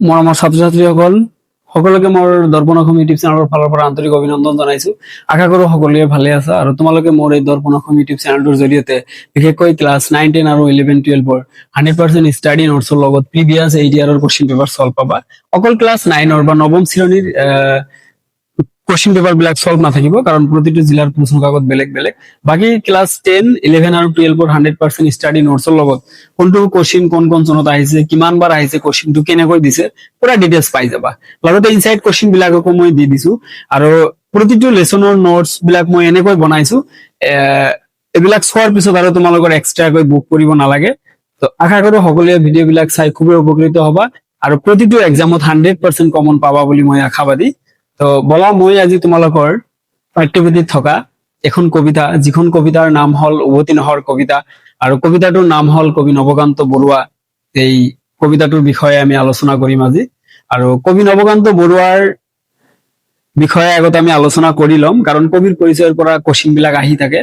মৰমৰ ছাত্ৰ-ছাত্ৰীসকল সকলোকে মোৰ দৰ্পণ অসম ইউটিউব চেনেলৰ ফালৰ পৰা আন্তৰিক অভিনন্দন জনাইছো। আশা কৰো সকলোৱে ভালে আছা আৰু তোমালোকে মোৰ এই দৰ্পণ অসম ইউটিউব চেনেলটোৰ জৰিয়তে বিশেষকৈ ক্লাছ 9, 10 আৰু 11, 12ৰ 100% ষ্টাডি নোটছৰ লগত প্ৰিভিয়াছ 8 ইয়াৰৰ কোৱেশ্চন পেপাৰ সলভ পাবা। অকল ক্লাছ 9ৰ বা নৱম শ্ৰেণীৰ কোৱেশ্চন পেপাৰ বিলাক সলভ নাথাকিব, কাৰণ প্ৰতিটো জিলাৰ প্ৰশ্ন কাকত বেলেগ বেলেগ। বাকি ক্লাছ 10, 11 আৰু 12ৰ 100% ষ্টাডি নোটছৰ লগত কোনটো কোৱেশ্চন কোন চনত আহিছে, কিমান বাৰ আহিছে, কোৱেশ্চনটো কেনেকৈ দিছে, পুৰা ডিটেইলছ পাই যাবা। লগতে ইনসাইড কোৱেশ্চন বিলাককো মই দি দিছো আৰু প্ৰতিটো লেসনৰ নোটছ বিলাক মই এনেকৈ বনাইছো, এইবিলাক চোৱাৰ পিছত আৰু তোমালোকৰ এক্সট্ৰাকৈ বুক কৰিব নালাগে। তো আশা কৰো সকলোৱে ভিডিঅ বিলাক চাই খুবেই উপকৃত হবা আৰু প্ৰতিটো এক্সামত 100% কমন পাবা বুলি মই আশাবাদী। তো বলা মই আজি তোমালোকৰ পাঠ্যপুথিত থকা এখন কবিতা, যিখন কবিতাৰ নাম হল উভতি নহৰ কবিতা, আৰু কবিতাটোৰ নাম হল কবি নৱকান্ত বৰুৱা। এই কবিতাটোৰ বিষয়ে আমি আলোচনা কৰিম আজি। আৰু কবি নৱকান্ত বৰুৱাৰ বিষয়ে আগতে আমি আলোচনা কৰি লম, কাৰণ কবিৰ পৰিচয়ৰ পৰা কোশ্চিন বিলাক আহি থাকে।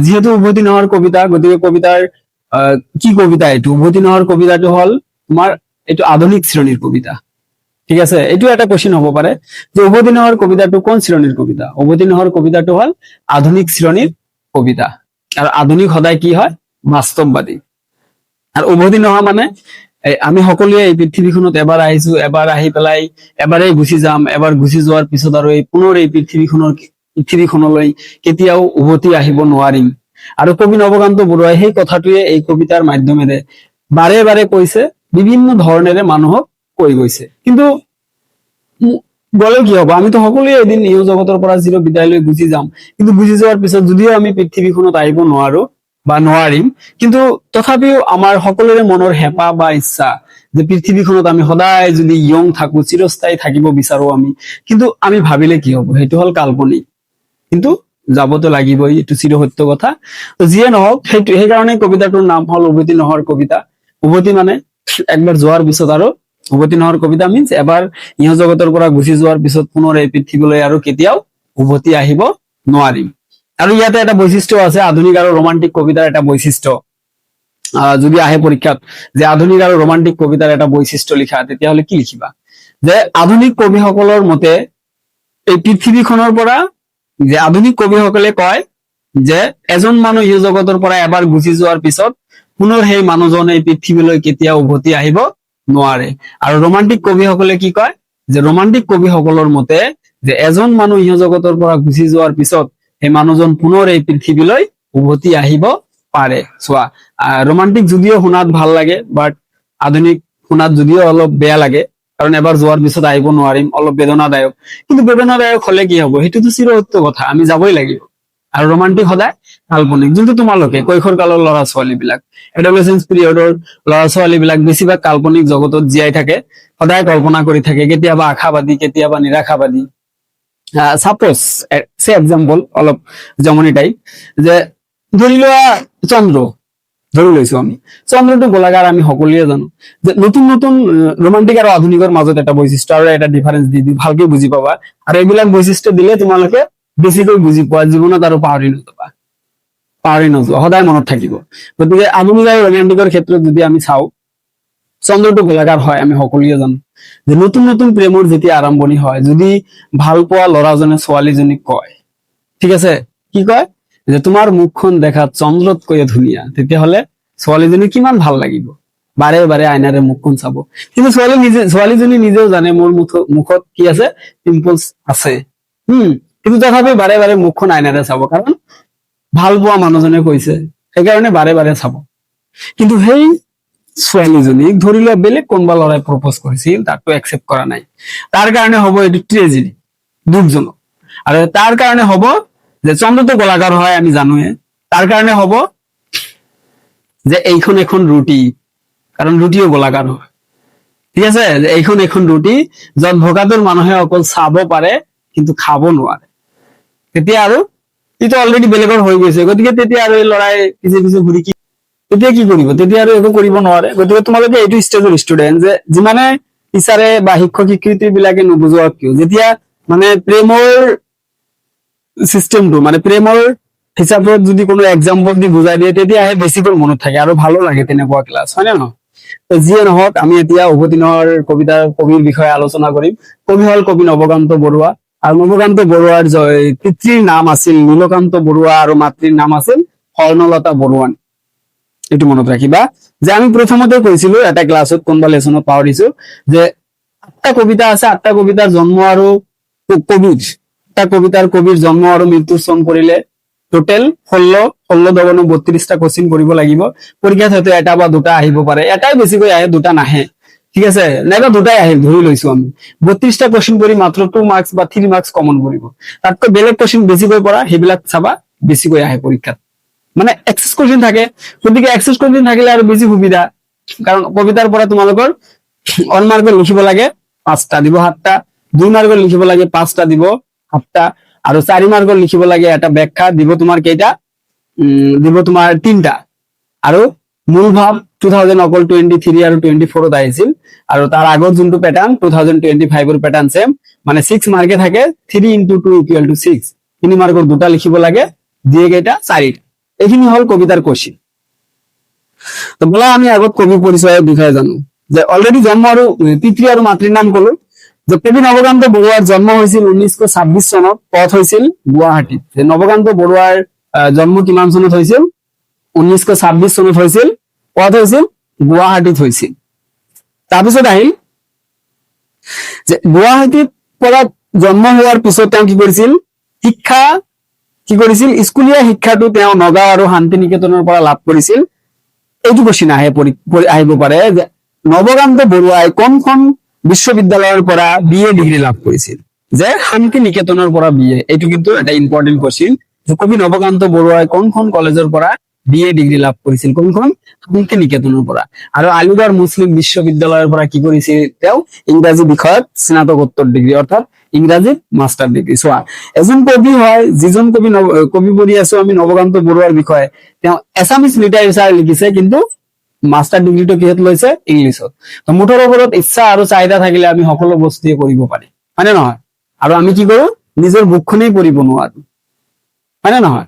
যিহেতু উভতি নহৰ কবিতা, গতিকে কবিতাৰ কি কবিতা এইটো? উভতি নহৰ কবিতাটো হল তোমাৰ এইটো আধুনিক শ্ৰেণীৰ কবিতা। ঠিক আছে, এইটো এটা কোশ্চিন হব পাৰে যে উভতি নহৰ কবিতাটো কোন শ্ৰেণীৰ কবিতা? উভতি নহৰ কবিতাটো হল আধুনিক শ্ৰেণীৰ কবিতা। আৰু আধুনিক সদায় কি হয়? বাস্তৱবাদী। আৰু উভতি নহা মানে আমি সকলোৱে এই পৃথিৱীখনত এবাৰ আহিছো, এবাৰ আহি পেলাই এবাৰেই গুচি যাম, এবাৰ গুচি যোৱাৰ পিছত আৰু এই পুনৰ এই পৃথিৱীখনলৈ কেতিয়াও উভতি আহিব নোৱাৰিম। আৰু কবি নৱকান্ত বৰুৱাই সেই কথাটোৱে এই কবিতাৰ মাধ্যমেৰে বাৰে বাৰে কৈছে, বিভিন্ন ধৰণেৰে মানুহক কৈ গৈছে। কিন্তু গলে কি হব? আমিতো সকলোৱে এদিন এই জগতৰ পৰা চিৰ বিদায় লৈ গুচি যাম, কিন্তু গুচি যোৱাৰ পিছত যদিও আমি পৃথিৱীখনত আহিব নোৱাৰো বা নোৱাৰিম, কিন্তু তথাপিও আমাৰ সকলোৰে মনৰ হেঁপাহ বা ইচ্ছা যে পৃথিৱীখনত আমি সদায় যদি ইয়ং থাকো, চিৰস্থায়ী থাকিব বিচাৰো আমি। কিন্তু আমি ভাবিলে কি হব? সেইটো হল কাল্পনিক, কিন্তু যাবতো লাগিবই, এইটো চিৰ সত্য কথা। তো যিয়ে নহওক, সেইকাৰণে কবিতাটোৰ নাম হল উভতি নহৰ কবিতা। উভতি মানে একবাৰ যোৱাৰ পিছত আৰু উভতি নহৰ কবিতা মিন্স এবাৰ ইহ জগতৰ পৰা গুচি যোৱাৰ পিছত পুনৰ এই পৃথিৱীলৈ আৰু কেতিয়াও উভতি আহিব নোৱাৰিম। আৰু ইয়াতে এটা বৈশিষ্ট্য আছে, আধুনিক আৰু ৰোমান্টিক কবিতাৰ এটা বৈশিষ্ট্য। যদি আহে পৰীক্ষাত যে আধুনিক আৰু ৰোমান্টিক কবিতাৰ এটা বৈশিষ্ট্য লিখা, তেতিয়াহলে কি লিখিবা? যে আধুনিক কবিসকলৰ মতে এই পৃথিৱীখনৰ পৰা, যে আধুনিক কবিসকলে কয় যে এজন মানুহ এই জগতৰ পৰা এবাৰ গুচি যোৱাৰ পিছত পুনৰ সেই মানুহজন এই পৃথিৱীলৈ কেতিয়াও উভতি আহিব নোৱাৰে। আৰু ৰোমান্টিক কবিসকলে কি কয়? যে ৰোমান্টিক কবিসকলৰ মতে যে এজন মানুহ ইহ জগতৰ পৰা গুচি যোৱাৰ পিছত সেই মানুহজন পুনৰ এই পৃথিৱীলৈ উভতি আহিব পাৰে। চোৱা, ৰোমান্টিক যদিও শুনাত ভাল লাগে, বাট আধুনিক শুনাত যদিও অলপ বেয়া লাগে, কাৰণ এবাৰ যোৱাৰ পিছত আহিব নোৱাৰিম, অলপ বেদনাদায়ক। কিন্তু বেদনাদায়ক হলে কি হব? সেইটোতো চিৰ সত্য কথা, আমি যাবই লাগিব। আৰু ৰোমান্টিক সদায় কাল্পনিক, যোনটো তোমালোকে কৈশোৰ কালৰ ল'ৰা ছোৱালী বিলাক, এডলেচেন্স পিৰিয়ডৰ ল'ৰা ছোৱালী বিলাক বেছিভাগ কাল্পনিক জগতত জীয়াই থাকে, সদায় কল্পনা কৰি থাকে, কেতিয়াবা আশাবাদী, কেতিয়াবা নিৰাশাবাদী। সাপোজ সে এক্সাম্পল অলপ জমনি টাইপ, যে ধৰি লোৱা চন্দ্ৰ, ধৰি লৈছো আমি চন্দ্ৰটো গোলাকাৰ, আমি সকলোৱে জানো। যে নতুন নতুন ৰোমান্টিক আৰু আধুনিকৰ মাজত এটা বৈশিষ্ট্য আৰু এটা ডিফাৰেন্স দি ভালকে বুজি পাবা। আৰু এইবিলাক বৈশিষ্ট্য দিলে তোমালোকে বেছিকৈ বুজি পোৱা, জীৱনত আৰু পাহৰি নোযোৱা, সদায় মনত থাকিব। গতিকে আধুনিক আৰু ৰোমান্টিকৰ ক্ষেত্ৰত যদি আমি চাওঁ, চন্দ্ৰটো গোলাকাৰ হয়, আমি সকলোৱে জানো। যে নতুন নতুন প্ৰেমৰ যেতিয়া আৰম্ভণি হয়, যদি ভাল পোৱা ল'ৰাজনে ছোৱালীজনীক কয়, ঠিক আছে, কি কয়? যে তোমাৰ মুখখন দেখাত চন্দ্ৰতকৈয়ে ধুনীয়া, তেতিয়াহলে ছোৱালীজনী কিমান ভাল লাগিব, বাৰে বাৰে আইনাৰে মুখখন চাব। কিন্তু ছোৱালীজনী নিজেও জানে মোৰ মুখত কি আছে? পিম্পলছ আছে। কিন্তু তথাপি বাৰে বাৰে মুখখন আইনাৰে চাব, কাৰণ ভাল পোৱা মানুহজনে কৈছে, সেইকাৰণে বাৰে বাৰে চাব। কিন্তু সেই ছোৱালীজনীক ধৰি লোৱা বেলেগ কোনোবা ল'ৰাই প্ৰপ'জ কৰিছিল, তাকতো একচেপ্ট কৰা নাই, তাৰ কাৰণে হ'ব এইটো ট্ৰেজেডি, দুখজনক। আৰু তাৰ কাৰণে হ'ব যে চন্দ্ৰটো গোলাকাৰ হয়, আমি জানোৱে। তাৰ কাৰণে হ'ব যে এইখন এখন ৰুটি, কাৰণ ৰুটিও গোলাকাৰ হয়, ঠিক আছে। যে এইখন এখন ৰুটি যত ভোকাতুৰ মানুহে অকল চাব পাৰে কিন্তু খাব নোৱাৰে, তেতিয়া আৰু এইটো অলৰেডি বেলেগৰ হৈ গৈছে। গতিকে তেতিয়া আৰু এই ল'ৰাই পিছে পিছে ঘূৰি তেতিয়া কি কৰিব? তেতিয়া আৰু একো কৰিব নোৱাৰে। গতিকে তোমালোকে এইটো ষ্টেজৰ ষ্টুডেন্ট, যে যিমানে টিচাৰে বা শিক্ষক শিক্ষয়িত্ৰী বিলাকে নুবুজোৱাক কিয়, যেতিয়া মানে প্ৰেমৰ চিষ্টেমটো, মানে প্ৰেমৰ হিচাপত যদি কোনো এক্সাম্পল দি বুজাই দিয়ে, তেতিয়াহে বেছিকৈ মনত থাকে আৰু ভালো লাগে তেনেকুৱা ক্লাছ, হয় নে নহয়? তো যিয়ে নহওক আমি এতিয়া উভতি নহৰ কবিৰ বিষয়ে আলোচনা কৰিম। কবি হল কবি নৱকান্ত বৰুৱা, আৰু নৱকান্ত বৰুৱাৰ পিতৃৰ নাম আছিল নীলকান্ত বৰুৱা আৰু মাতৃৰ নাম আছিল স্বৰ্ণলতা বৰুৱানী। এইটো মনত ৰাখিবা যে আমি প্ৰথমতে কৈছিলো এটা ক্লাছত কোনোবা লেচনত পাহৰিছো যে 8টা কবিতা আছে, 8টা কবিতাৰ জন্ম আৰু কবিৰ, এটা কবিতাৰ কবিৰ জন্ম আৰু মৃত্যুৰ চন কৰিলে টোটেল 16 দগনো 32টা কোশ্চিন কৰিব লাগিব। পৰীক্ষাত হয়তো এটা বা দুটা আহিব পাৰে, এটাই বেছিকৈ আহে, দুটা নাহে, ঠিক আছে, নাইবা দুটাই আহে ধৰি লৈছো আমি। 32টা কোশ্চিন কৰি মাত্ৰ 2 মাৰ্কস বা 3 মাৰ্কস কমন কৰিব। তাতকৈ বেলেগ কোশ্চিন বেছিকৈ পৰা সেইবিলাক চাবা বেছিকৈ আহে পৰীক্ষাত, মানে এক্সেস কোশ্চিন থাকে। গতিকে এক্সেস কোশ্চিন থাকিলে আৰু বেছি সুবিধা, কাৰণ কবিতাৰ পৰা তোমালোকৰ 1 মাৰ্কৰ লিখিব লাগে 5টা, দিব 7টা, 2 মাৰ্কৰ লিখিব লাগে 5টা, দিব 7টা, আৰু 4 মাৰ্কৰ লিখিব লাগে এটা ব্যাখ্যা, দিব তোমাৰ কেইটা, দিব তোমাৰ 3টা, আৰু মূল ভাৱ 2000 অকল 23 আৰু 24ত আহিছিল, আৰু তাৰ আগৰ যোনটো প্যাটাৰ্ন 2025 ৰ প্যাটাৰ্ন সেম, মানে 6 মাৰ্কে থাকে, 3 × 2 = 6, 3 মাৰ্কৰ দুটা লিখিব লাগে, দিয়ে কেইটা 4টা। এইখিনি হল কবিতাৰ কোশ্চিন। তো বলা আমি আগত কবি পৰিচয়ৰ বিষয়ে জানো। যে অলৰেডি জন্ম আৰু পিতৃ আৰু মাতৃৰ নাম কলো। যে কবি নৱকান্ত বৰুৱাৰ জন্ম হৈছিল 1926 চনত, পথ হৈছিল গুৱাহাটীত। যে নৱকান্ত বৰুৱাৰ জন্ম কিমান চনত হৈছিল, 1926 চনত হৈছিল, পথ হৈছিল গুৱাহাটীত হৈছিল। তাৰপিছত আহিল যে গুৱাহাটীত পৰা জন্ম হোৱাৰ পিছত তেওঁ কি কৰিছিল, স্কুলীয়া শিক্ষাটো তেওঁ নগাঁও আৰু শান্তি নিকেতনৰ পৰা লাভ কৰিছিল। এইটো কোশ্চিন আহিব পাৰে যে নৱকান্ত বৰুৱাই কোনখন বিশ্ববিদ্যালয়ৰ পৰা BA ডিগ্ৰী লাভ কৰিছিল। যে শান্তি নিকেতনৰ পৰা BA, এইটো কিন্তু এটা ইম্পৰ্টেন্ট কোশ্চিন। যে কবি নৱকান্ত বৰুৱাই কোনখন কলেজৰ পৰা BA ডিগ্ৰী লাভ কৰিছিল, কোনখন, শান্তি নিকেতনৰ পৰা। আৰু আলিগড় মুছলিম বিশ্ববিদ্যালয়ৰ পৰা কি কৰিছিল, তেওঁ ইংৰাজী বিষয়ত স্নাতকোত্তৰ ডিগ্ৰী, অৰ্থাৎ ইংৰাজীত মাষ্টাৰ ডিগ্ৰী। চোৱা, এজন কবি হয়, যিজন কবি পঢ়ি আছো আমি নৱকান্ত বৰুৱাৰ বিষয়ে, তেওঁ এছামিজ লিটাৰেচাৰ লিখিছে, কিন্তু মাষ্টাৰ ডিগ্ৰীটো কিহত লৈছে, ইংলিছত। তো মুঠৰ ওপৰত ইচ্ছা আৰু চাহিদা থাকিলে আমি সকলো বস্তুৱে কৰিব পাৰি, হয়নে নহয়? আৰু আমি কি কৰো, নিজৰ বুকখনেই পঢ়িব নোৱাৰো, হয়নে নহয়?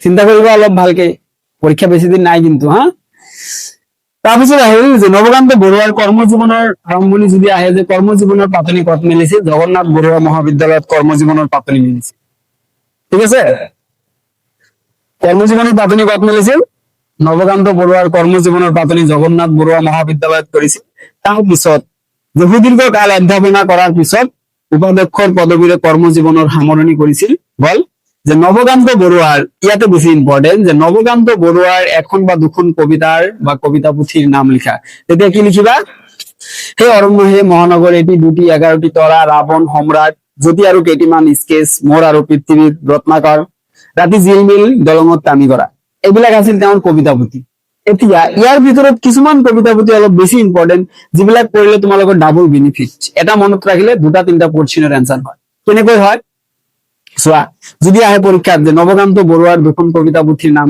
চিন্তা কৰিবা অলপ ভালকে, পৰীক্ষা বেছি দিন নাই কিন্তু, হা। তাৰপিছত আহিল যে নৱকান্ত বৰুৱাৰ কৰ্মজীৱনৰ আৰম্ভণি যদি আহে, যে কৰ্মজীৱনৰ পাতনি ক'ত মেলিছিল, জগন্নাথ বৰুৱা মহাবিদ্যালয়ত কৰ্মজীৱনৰ পাতনি মেলিছিল, ঠিক আছে। কৰ্মজীৱনৰ পাতনি ক'ত মেলিছিল, নৱকান্ত বৰুৱাৰ কৰ্মজীৱনৰ পাতনি জগন্নাথ বৰুৱা মহাবিদ্যালয়ত কৰিছিল। তাৰ পিছত সুদীৰ্ঘ কাল অধ্যাপনা কৰাৰ পিছত উপাধ্যক্ষৰ পদবীৰে কৰ্মজীৱনৰ সামৰণি কৰিছিল। বল যে নৱকান্ত বৰুৱাৰ, ইয়াতে বেছি ইম্পৰ্টেন্ট, যে নৱকান্ত বৰুৱাৰ এখন বা দুখন কবিতাৰ বা কবিতা পুথিৰ নাম লিখা। তেতিয়া কি লিখিবা, সেই অৰণ্য, হে মহানগৰ, এটি দুটি 11টি তৰা, ৰাৱণ, সম্ৰাট, জ্যোতি আৰু কেইটিমান স্কেচ, মোৰ আৰু পৃথিৱীৰ ৰত্নাকৰ, ৰাতি জিলমিল, দলঙত টানি কৰা। এইবিলাক আছিল তেওঁৰ কবিতা পুথি। এতিয়া ইয়াৰ ভিতৰত কিছুমান কবিতা পুথি অলপ বেছি ইম্পৰ্টেন্ট, যিবিলাক পঢ়িলে তোমালোকৰ ডাবল বেনিফিট। এটা মনত ৰাখিলে 2-3টা কোশ্চিনৰ এনসাৰ হয়। কেনেকৈ হয় চোৱা, যদি আহে পৰীক্ষাত যে নৱকান্ত বৰুৱাৰ দুখন কবিতা পুথিৰ নাম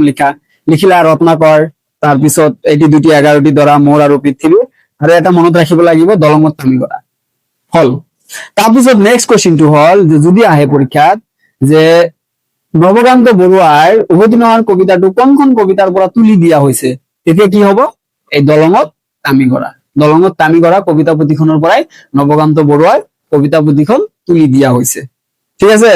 লিখিলা ৰত্নাকৰ, তাৰপিছত এটি দুটি 11টি তৰা, মোৰ আৰু পৃথিৱী, আৰু এটা মনত ৰাখিব লাগিব দলঙত টানি কৰা, হল। তাৰপিছত নেক্সট কোশ্চিনটো হল যে যদি আহে পৰীক্ষাত যে নৱকান্ত বৰুৱাৰ উভতি নহৰ কবিতাটো কোনখন কবিতাৰ পৰা তুলি দিয়া হৈছে, তেতিয়া কি হব, এই দলঙত টামি কৰা। দলঙত টামি কৰা কবিতা পুথিখনৰ পৰাই নৱকান্ত বৰুৱাৰ কবিতা পুথিখন তুলি দিয়া হৈছে, ঠিক আছে।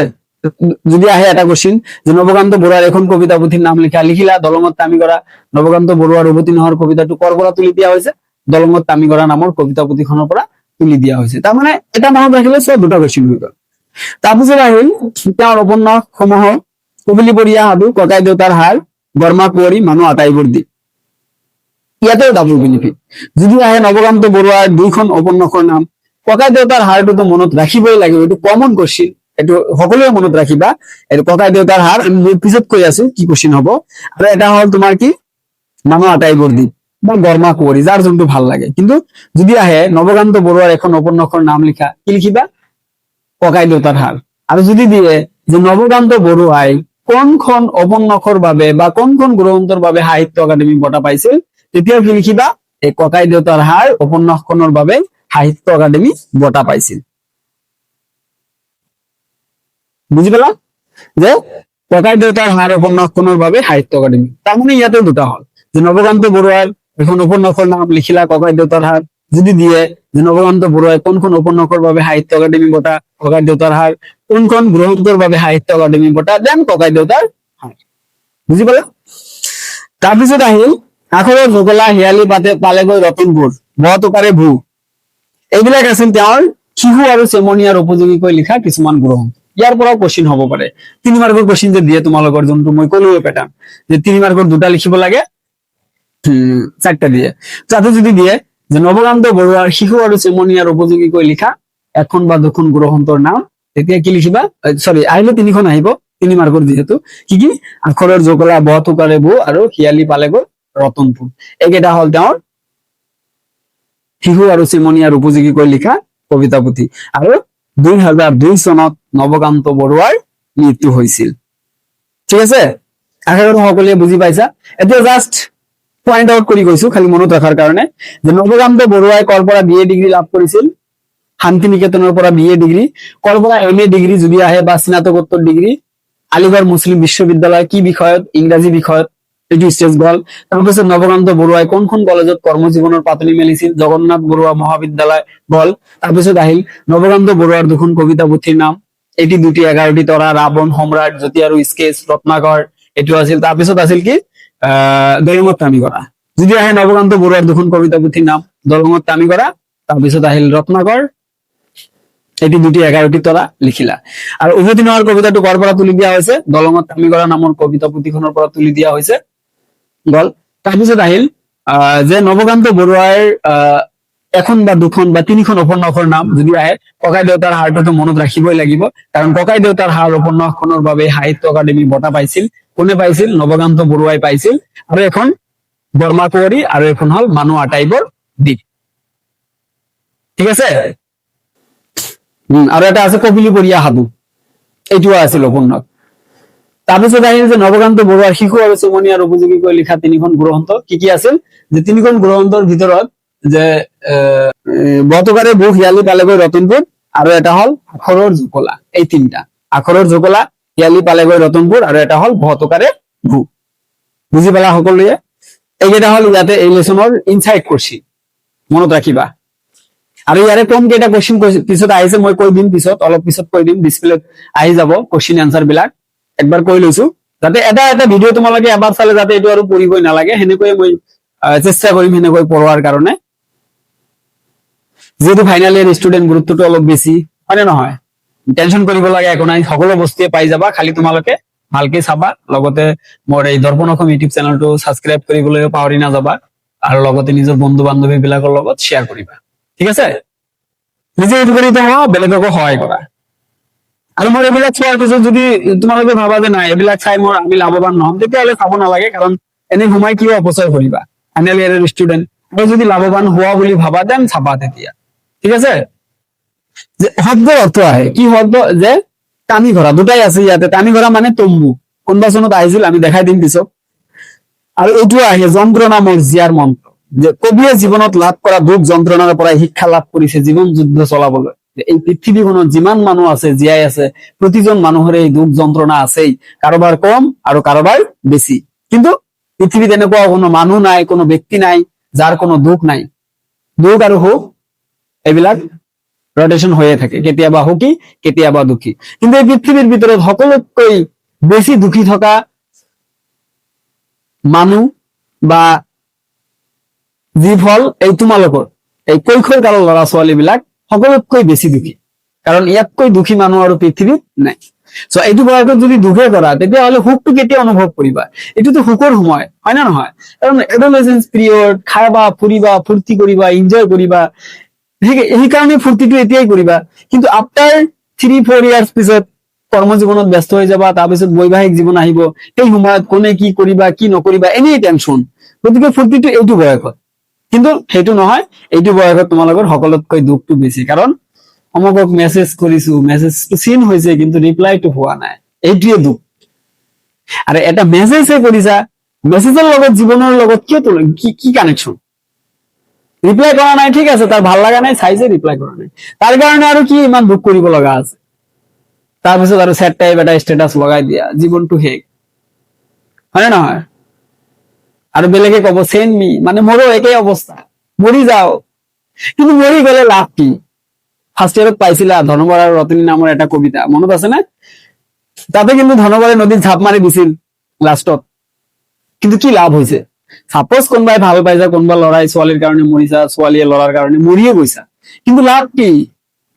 যদি আহে এটা কোশ্চিন যে নৱকান্ত বৰুৱাৰ এখন কবিতা পুথিৰ নাম লিখিলা দলঙত টামি কৰা, নৱকান্ত বৰুৱাৰ উভতি নহৰ কবিতাটো কৰ পৰা তুলি দিয়া হৈছে, দলঙত টামি কৰা নামৰ কবিতা পুথিখনৰ পৰা তুলি দিয়া হৈছে। তাৰমানে এটা মনত ৰাখিলে চব 2টা কোশ্চিন হৈ গল। তাৰপিছত আহিল তেওঁৰ উপন্যাস সমূহ, কবিলিপৰীয়া সাধু, ককাই দেউতাৰ হাড়, বৰ্মা কুঁৱৰী, মানুহ আটাইবোৰ দি। ইয়াতেও ডাবল বেনিফিট। যদি আহে নৱকান্ত বৰুৱাৰ 2খন উপন্যাসৰ নাম, ককাই দেউতাৰ হাড়টোতো মনত ৰাখিবই লাগিব, এইটো কমন কোশ্চিন, এইটো সকলোৱে মনত ৰাখিবা। এইটো ককাই দেউতাৰ হাড়, আমি পিছত কৈ আছো কি কোশ্চিন হব। আৰু এটা হল তোমাৰ কি, মানুহ আটাইবোৰ দি বা বৰ্মা কুঁৱৰী, যাৰ যোনটো ভাল লাগে। কিন্তু যদি আহে নৱকান্ত বৰুৱাৰ এখন উপন্যাসৰ নাম লিখা, কি লিখিবা, ককাই দেউতাৰ হাড়। আৰু যদি দিয়ে যে নৱকান্ত বৰুৱাই কোনখন উপন্যাসৰ বাবে বা কোনখন গ্ৰন্থৰ বাবে সাহিত্য একাডেমি বঁটা পাইছিল, তেতিয়াও কি লিখিবা, এই ককাই দেউতাৰ হাড় উপন্যাসখনৰ বাবে সাহিত্য একাডেমি বঁটা পাইছিল। বুজি পালা যে ককাই দেউতাৰ হাড় উপন্যাসখনৰ বাবে সাহিত্য একাডেমি। তাৰমানে ইয়াতে 2টা হল, যে নৱকান্ত বৰুৱাৰ এখন উপন্যাসৰ নাম লিখিলা ককাই দেউতাৰ হাৰ যদি দিয়ে যে নৱকান্ত বৰুৱাই কোনখন উপন্যাসৰ বাবে সাহিত্য একাডেমী বঁটা ককাই দেউতাৰ হাৰ কোনখন গ্ৰন্থৰ বাবে সাহিত্য একাডেমী বঁটা দেন ককাই দেউতাৰ হাৰ বুজি পালা তাৰপিছত আহিল আখৰৰ জগলা হিয়ালি পাতে পালেগৈ ৰতনপুৰ বহটোকাৰে ভূ এইবিলাক আছিল তেওঁৰ শিশু আৰু চেমনীয়াৰ উপযোগীকৈ লিখা কিছুমান গ্ৰন্থ ইয়াৰ পৰাও কোশ্চিন হ'ব পাৰে 3 মাৰ্কৰ কোশ্চিন যে দিয়ে তোমালোকৰ যোনটো মই ক'লোৱে পেটাৰ্ণ যে 3 মাৰ্কৰ দুটা লিখিব লাগে 4টা দিয়ে তাতে যদি দিয়ে যে নৱকান্ত বৰুৱাৰ শিশু আৰু চেমনীয়াৰ উপযোগীকৈ লিখা এখন বা দুখন গ্ৰন্থৰ নাম তেতিয়া কি লিখিবা সৰি আহিলে 3খন আহিব 3 মাৰ্কৰ যিহেতু কি কি আখৰৰ জগলা বহটোকাৰে ভূ আৰু হিয়ালি পালেগৈ ৰতনপুৰ এইকেইটা হ'ল তেওঁৰ শিশু আৰু চেমনীয়াৰ উপযোগীকৈ লিখা কবিতা পুথি আৰু 2002 চনত নৱকান্ত বৰুৱাৰ মৃত্যু হৈছিল ঠিক আছে আশা কৰো সকলোৱে বুজি পাইছা এতিয়া জাস্ট পয়েন্ট আউট কৰি গৈছো খালি মনত ৰাখাৰ কাৰণে যে নৱকান্ত বৰুৱাই কৰ পৰা বিএ ডিগ্ৰী লাভ কৰিছিল শান্তি নিকেতনৰ পৰা বিএ ডিগ্ৰী কৰ পৰা এমএ ডিগ্ৰী যদি আহে বা স্নাতকোত্তৰ ডিগ্ৰী আলিগড় মুছলিম বিশ্ববিদ্যালয় কি বিষয়ত ইংৰাজী বিষয়ত এইটো স্টেজ গল তাৰপিছত নৱকান্ত বৰুৱাই কোনখন কলেজত কৰ্মজীৱনৰ পাতনি মেলিছিল জগন্নাথ বৰুৱা মহাবিদ্যালয় গল তাৰপিছত আহিল নৱকান্ত বৰুৱাৰ দুখন কবিতা পুথিৰ নাম এটি দুটি 11টি তৰা ৰাৱণ সম্ৰাট জ্যোতি আৰু স্কেচ ৰত্নাকৰ এইটো আছিল তাৰপিছত আছিল কি দলঙত তামি কৰা যদি আহে নৱকান্ত বৰুৱাৰ দুখন কবিতা পুথিৰ নাম দলঙত তামি কৰা তাৰপিছত আহিল ৰত্নাকৰ এটি দুটি 11টি তৰা লিখিলা আৰু উভতি নোৱাৰ কবিতাটো কৰ পৰা তুলি দিয়া হৈছে দলঙত তামি কৰা নামৰ কবিতা পুথিখনৰ পৰা তুলি দিয়া হৈছে গল তাৰপিছত আহিল যে নৱকান্ত বৰুৱাৰ এখন বা দুখন বা 3খন উপন্যাসৰ নাম যদি আহে ককাই দেউতাৰ হাৰটো মনত ৰাখিবই লাগিব কাৰণ ককাই দেউতাৰ হাৰ উপন্যাসখনৰ বাবে সাহিত্য একাডেমী বঁটা পাইছিল কোনে পাইছিল নৱকান্ত বৰুৱাই পাইছিল আৰু এখন বৰ্মা কুঁৱৰী আৰু এখন হল মানুহ আটাইবৰ দ্বীপ ঠিক আছে আৰু এটা আছে কপিলী পৰিয়া সাধু এইটো আছিল উপন্যাস তাৰপিছত আহিল যে নৱকান্ত বৰুৱাৰ শিশু আৰু চেমনীয়াৰ উপযোগীকৈ লিখা 3খন গ্ৰন্থ কি আছিল যে 3খন গ্ৰন্থৰ ভিতৰত যে বহটোকাৰে ভূ হিয়ালি পালেগৈ ৰতনপুৰ আৰু এটা হল আখৰৰ জগলা এই 3টা আখৰৰ জগলা হিয়ালি পালেগৈ ৰতনপুৰ আৰু এটা হল বহটোকাৰে ভূ বুজি পালা সকলোৱে এইকেইটা হল ইয়াতে এই লেসনৰ ইনসাইট কৰছি মনত ৰাখিবা আৰু ইয়াৰে কম কেইটা কোশ্চিন পিছত আহিছে মই কৈ দিম পিছত অলপ পিছত কৈ দিম ডিসপ্লেত আহি যাব কোশ্চিন আনসাৰ বিলাক একবাৰ কৈ লৈছো যাতে এটা এটা ভিডিও তোমালোকে এবাৰ চালে যাতে এটো আৰু পঢ়িবই নালাগে হেনেকৈ মই চেষ্টা কৰিম হেনেকৈ পঢ়োৱাৰ কাৰণে যেহেতু ফাইনাল ইয়াৰ ষ্টুডেন্ট গুৰুত্বটো অলপ বেছি হয় নহয় টেনশন কৰিব লাগে একো নাই সকলো বস্তুৱে পাই যাবা খালি তোমালোকে ভালকে চাবা লগতে মোৰ এই দৰ্পণ অসম ইউটিউব চেনেলটো সাবস্ক্ৰাইব কৰিবলৈ পাহৰি নাযাবা আৰু লগতে নিজৰ বন্ধু বান্ধৱী বিলাকৰ লগত শেয়াৰ কৰিবা ঠিক আছে নিজে উপকৃত হোৱা বেলেগকো সহায় কৰা আৰু মোৰ এইবিলাক চোৱাৰ পিছত যদি তোমালোকে ভাবা যে নাই এইবিলাক চাই মোৰ আমি লাভৱান নহম তেতিয়াহ'লে চাব নালাগে কাৰণ এনে ঘুমাই কিয় অপচয় কৰিবা ফাইনেল ইয়াৰৰ ষ্টুডেন্ট আৰু যদি লাভৱান হোৱা বুলি ভাবা দেন চাবা তেতিয়া ঠিক আছে যে শব্দৰ অৰ্থ আহে কি শব্দ যে টানি ঘৰা দুটাই আছে ইয়াতে টানি ঘৰা মানে তম্বু কোনবা চনত আহিছিল আমি দেখাই দিম পিছত আৰু এইটো আহে যন্ত্ৰণা মোৰ জিয়াৰ মন্ত্ৰ যে কবিয়ে জীৱনত লাভ কৰা দুখ যন্ত্ৰণাৰ পৰা শিক্ষা লাভ কৰিছে জীৱন যুদ্ধ চলাবলৈ এই পৃথিৱীখনত যিমান মানুহ আছে জীয়াই আছে প্ৰতিজন মানুহৰে এই দুখ যন্ত্ৰণা আছেই কাৰোবাৰ কম আৰু কাৰোবাৰ বেছি কিন্তু পৃথিৱীত এনেকুৱা কোনো মানুহ নাই কোনো ব্যক্তি নাই যাৰ কোনো দুখ নাই দুখ আৰু সুখ এইবিলাক ৰটেশন হৈয়ে থাকে কেতিয়াবা সুখী কেতিয়াবা দুখী কিন্তু এই পৃথিৱীৰ ভিতৰত সকলোতকৈ বেছি দুখী থকা মানুহ বা জীৱ হল এই তোমালোকৰ এই কৈশোৰ কালৰ ল'ৰা ছোৱালী বিলাক সকলোতকৈ বেছি দুখী কাৰণ ইয়াতকৈ দুখী মানুহ আৰু পৃথিৱীত নাই সো এইটো বয়সত যদি দুখে কৰা তেতিয়াহ'লে সুখটো কেতিয়া অনুভৱ কৰিবা এইটোতো সুখৰ সময় হয় না নহয় কাৰণ এডোলেসেন্স পিৰিয়ড খাবা ফুৰিবা ফূৰ্তি কৰিবা এনজয় কৰিবা এই কাৰণে ফূৰ্তিটো এতিয়াই কৰিবা কিন্তু আফটাৰ 3-4 ইয়াৰ্স পিছত কৰ্মজীৱনত ব্যস্ত হৈ যাবা তাৰপিছত বৈবাহিক জীৱন আহিব সেই সময়ত কোনে কি কৰিবা কি নকৰিবা এনেই টেনচন গতিকে ফূৰ্তিটো এইটো বয়সত কিন্তু সেইটো নহয় এইটো বয়সত তোমালোকৰ সকলোতকৈ দুখটো বেছি কাৰণ অমুকক মেসেজ কৰিছো মেসেজটো সিন হৈছে কিন্তু ৰিপ্লাইটো হোৱা নাই এইটোৱে দুখ আৰু এটা মেসেজে কৰিছা মেসেজৰ লগত জীৱনৰ লগত কি কানেকশন ৰিপ্লাই কৰা নাই ঠিক আছে তাৰ ভাল লাগা নাই চাইছে ৰিপ্লাই কৰা নাই তাৰ কাৰণে আৰু কি ইমান দুখ কৰিব লগা আছে তাৰপিছত আৰু সেট টাইপ এটা ষ্টেটাস লগাই দিয়া জীৱনটো হেক হয় না নহয় আৰু বেলেগে কব চেন মি, মানে মোৰো একেই অৱস্থা, মৰি যাও। কিন্তু মৰি গলে লাভ কি? ফাৰ্ষ্ট ইয়াৰত পাইছিলা ধনবৰ আৰু ৰতনী নামৰ এটা কবিতা, মনত আছে নে? তাতে কিন্তু ধনবৰে নদীত ঝাপ মাৰি দিছিল লাষ্টত, কিন্তু কি লাভ হৈছে? চাপোজ কোনোবাই ভাল পাইছা, কোনোবা লৰাই ছোৱালীৰ কাৰণে মৰিছা, ছোৱালীয়ে লৰাৰ কাৰণে মৰিয়ে গৈছা, কিন্তু লাভ কি?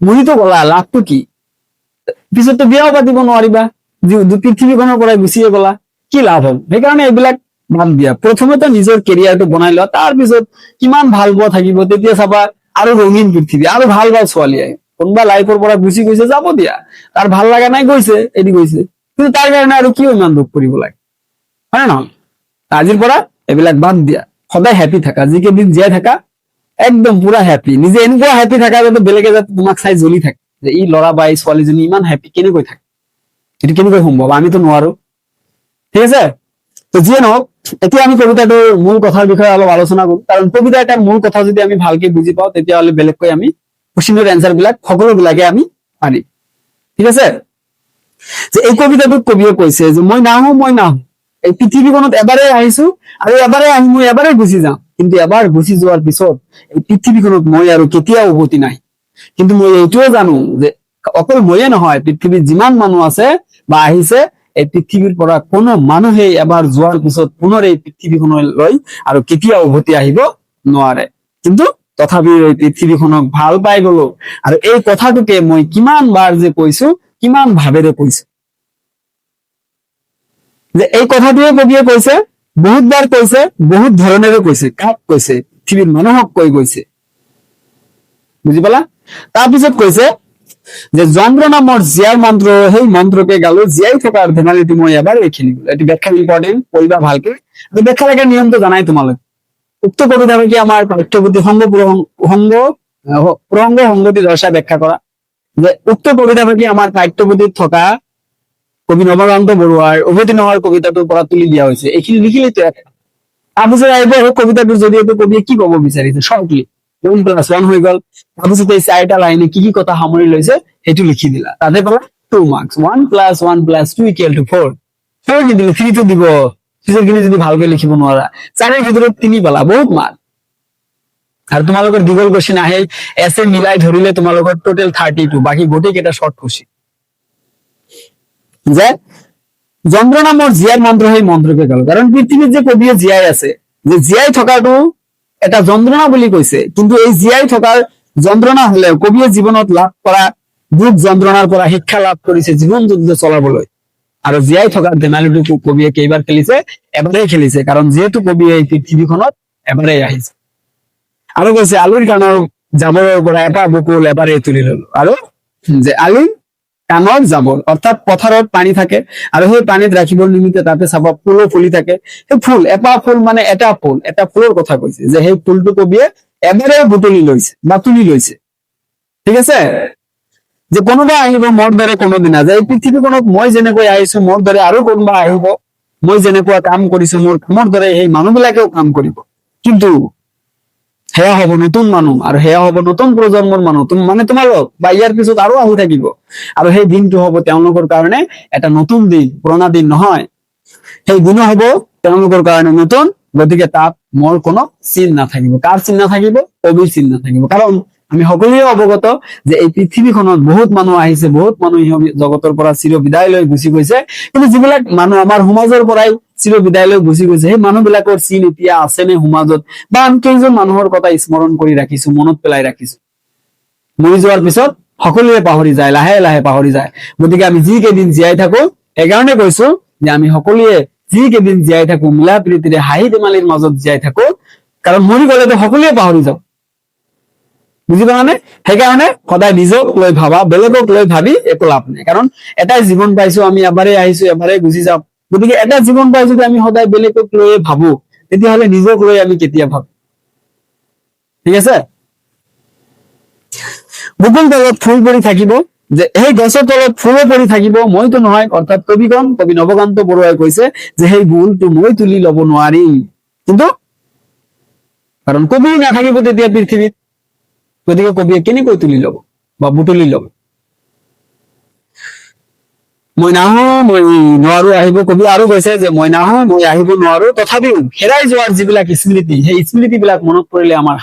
মৰিতো গলা, লাভটো কি? পিছততো বিয়াও পাতিব নোৱাৰিবা, পৃথিৱীখনৰ পৰাই গুচিয়ে গলা, কি লাভ হল? সেইকাৰণে এইবিলাক বাদ দিয়া। প্ৰথমতে নিজৰ কেৰিয়াৰটো বনাই লোৱা, তাৰ পিছত কিমান ভাল পোৱা থাকিব, তেতিয়া চাবা আৰু ৰঙীন পৃথিৱী, আৰু ভাল ভাল ছোৱালী আহে। কোনোবা লাইফৰ পৰা গুচি গৈছে, যাব দিয়া, তাৰ ভাল লগা নাই গৈছে, এৰি গৈছে, কিন্তু তাৰ কাৰণে আৰু কিয় ইমান দুখ কৰিব লাগে, হয় নহয়? আজিৰ পৰা এইবিলাক বাদ দিয়া, সদায় হেপী থাকা, যিকেইদিন জীয়াই থাকা একদম পুৰা হেপী, নিজে এনেকুৱা হেপী থাকা যাতে বেলেগে যাতে তোমাক চাই জ্বলি থাকে, যে ই ল'ৰা বা এই ছোৱালীজনী ইমান হেপী কেনেকৈ থাকে, এইটো কেনেকৈ সম্ভৱ, আমিতো নোৱাৰো। ঠিক আছে, তো যিয়ে নহওক, এতিয়া আমি কবিতাটোৰ মূল কথাৰ বিষয়ে অলপ আলোচনা কৰো, কাৰণ কবিতা এটাৰ মূল কথা যদি আমি ভালকে বুজি পাওঁ, তেতিয়াহ'লে বেলেগকৈ আমি কুৱেশ্যনৰ এনচাৰ বিলাক সকলোবিলাকে আমি পাৰিম। ঠিক আছে, যে এই কবিতাটোত কবিয়ে কৈছে যে মই নাহো, এই পৃথিৱীখনত এবাৰেই আহিছো আৰু এবাৰেই আহি মই এবাৰেই গুচি যাম, কিন্তু এবাৰ গুচি যোৱাৰ পিছত এই পৃথিৱীখনত মই আৰু কেতিয়াও উভতি নাই। কিন্তু মই এইটোও জানো যে অকল ময়ে নহয়, পৃথিৱীত যিমান মানুহ আছে বা আহিছে, এই পৃথিৱীৰ পৰা কোনো মানুহেই এবাৰ যোৱাৰ পিছত পুনৰ এই পৃথিৱীখনলৈ আৰু কেতিয়াও উভতি আহিব নোৱাৰে। কিন্তু তথাপিও এই পৃথিৱীখনক ভাল পাই গলো, আৰু এই কথাটোকে মই কিমান বাৰ যে কৈছো, কিমান ভাৱেৰে কৈছো, যে এই কথাটোৱে কবিয়ে কৈছে, বহুত বাৰ কৈছে, বহুত ধৰণেৰে কৈছে। কাক কৈছে? পৃথিৱীৰ মানুহক কৈ গৈছে, বুজি পালা? তাৰপিছত কৈছে যে যন্ত্ৰণা মোৰ জীয়াৰ মন্ত্ৰ, সেই মন্ত্ৰকে গালো, জীয়াই থকাৰ ধেমালিটো মই এবাৰেই খেলি গলো। এইটো ব্যাখ্যা ইম্পৰ্টেণ্ট, পঢ়িবা ভালকে। ব্যাখ্যা লেখাৰ নিয়মটো জানাই তোমালোক। উক্ত কবিতা কি আমাৰ পাঠ্যপুথি প্ৰসংগ সংগতি দৰ্শাই ব্যাখ্যা কৰা, যে উক্ত কবিতা কি আমাৰ পাঠ্যপুথিত থকা কবি নৱকান্ত বৰুৱাৰ উভতি নোহোৱাৰ কবিতাটোৰ পৰা তুলি দিয়া হৈছে। এইখিনি লিখিলেতো তাৰপিছত আহিব কবিতাটোৰ জৰিয়তে কবিয়ে কি কব বিচাৰিছে, শৰ্টলি 1+1 হৈ গল। তাৰপিছত এই চাৰিটা লাইনে কি কি কথা সামৰি লৈছে সেইটো লিখি দিলা, তাতে পালা 2 মাৰ্কস। 1+1+2=4, 4 নিদিলে 3 টো দিব, পিছৰখিনি যদি ভালকৈ লিখিব নোৱাৰা। 4ৰ ভিতৰত 3 পালা, বহুত মাৰ্ক। আৰু তোমালোকৰ দীঘল কোৱেশ্চন আহে, এছে মিলাই ধৰিলে তোমালোকৰ টোটেল 32, বাকী গোটেই কেইটা শৰ্ট কোৱেশ্চন। যে যন্ত্ৰণা মোৰ জীয়াৰ মন্ত্ৰ, সেই মন্ত্ৰকে গালো। কাৰণ পৃথিৱীত যে কবিয়ে জীয়াই আছে, যে জীয়াই থকাটো এটা যন্ত্ৰণা বুলি কৈছে, কিন্তু এই জীয়াই থকাৰ যন্ত্ৰণা হলেও কবিয়ে জীৱনত লাভ কৰা দুখ যন্ত্ৰণাৰ পৰা শিক্ষা লাভ কৰিছে জীৱন যুদ্ধ চলাবলৈ। আৰু জীয়াই থকাৰ ধেমালিটো কবিয়ে কেইবাৰ খেলিছে? এবাৰেই খেলিছে, কাৰণ যিহেতু কবিয়ে এই পৃথিৱীখনত এবাৰেই আহিছে। আৰু কৈছে আলুৰ কাণৰ জাবৰৰ পৰা এটা বকুল এবাৰেই তুলি ললো, আৰু যে আলু কাণৰ জাবৰ, অৰ্থাৎ পথাৰত পানী থাকে আৰু সেই পানীত ৰাখিবৰ নিমিত্তে তাতে চাবা ফুলো ফুলি থাকে। সেই ফুল, এপাহ ফুল মানে এটা ফুল, এটা ফুলৰ কথা কৈছে, যে সেই ফুলটো কবিয়ে এবাৰে বুটলি লৈছে বা তুলি লৈছে। ঠিক আছে, যে কোনোবা আহিব মোৰ দৰে কোনোদিনা, যে এই পৃথিৱীখনত মই যেনেকৈ আহিছো মোৰ দৰে আৰু কোনোবা আহিব, মই যেনেকুৱা কাম কৰিছো মোৰ কামৰ দৰে সেই মানুহবিলাকেও কাম কৰিব, কিন্তু সেয়া হব নতুন মানুহ, আৰু সেয়া হব নতুন প্ৰজন্মৰ মানুহ, মানে তোমালোক বা ইয়াৰ পিছত আৰু আহি থাকিব। আৰু সেই দিনটো হব তেওঁলোকৰ কাৰণে এটা নতুন দিন, পুৰণা দিন নহয়। সেই দিনো হব তেওঁলোকৰ কাৰণে নতুন, গতিকে তাত মোৰ কোনো চিন নাথাকিব। কাৰ চিন নাথাকিব? কবিৰ চিন নাথাকিব। কাৰণ আমি সকলোৱে অৱগত যে এই পৃথিৱীখনত বহুত মানুহ আহিছে, বহুত মানুহ জগতৰ পৰা চিৰ বিদায় লৈ গুচি গৈছে, কিন্তু যিবিলাক মানুহ আমাৰ সমাজৰ পৰাই চিৰ বিদায় লৈ গুচি গৈছে, সেই মানুহবিলাকৰ চিন এতিয়া আছে নে সমাজত, বা আমি কেইজন মানুহৰ কথা স্মৰণ কৰি ৰাখিছো, মনত পেলাই ৰাখিছো? মৰি যোৱাৰ পিছত সকলোৱে পাহৰি যায়, লাহে লাহে পাহৰি যায়। গতিকে আমি যি কেইদিন জীয়াই থাকো, সেইকাৰণে কৈছো যে আমি সকলোৱে যি কেইদিন জীয়াই থাকো মিলা প্ৰীতিৰে হাঁহি ধেমালিৰ মাজত জীয়াই থাকো, কাৰণ মৰি গলেতো সকলোৱে পাহৰি যাওঁ, বুজি পালানে? সেইকাৰণে সদায় নিজক লৈ ভাবা, বেলেগক লৈ ভাবি একো লাভ নাই। কাৰণ এটাই জীৱন পাইছো, আমি এবাৰেই আহিছো, এবাৰেই গুচি যাম। গতিকে এটা জীৱন পাই যদি আমি সদায় বেলেগক লৈ ভাবো, তেতিয়াহলে নিজক লৈ আমি কেতিয়া ভাবো? ঠিক আছে, বকুল তলত ফুল পৰি থাকিব, যে সেই গছৰ তলত ফুলো পৰি থাকিব, মইতো নহয়। অৰ্থাৎ কবিগণ, কবি নৱকান্ত বৰুৱাই কৈছে যে সেই গুণটো মই তুলি লব নোৱাৰিম, কিন্তু কাৰণ কবি নাথাকিব তেতিয়া পৃথিৱীত, গতিকে কবিয়ে কেনেকৈ তুলি লব বা বুটলি লব? মই নাহো মই নোৱাৰো আহিব কবি আৰু কৈছে যে মই নাহো মই আহিব নোৱাৰো তথাপিও হেৰাই যোৱাৰ যিবিলাক স্মৃতি সেই স্মৃতি বিলাক মনত পৰিলে আমাৰ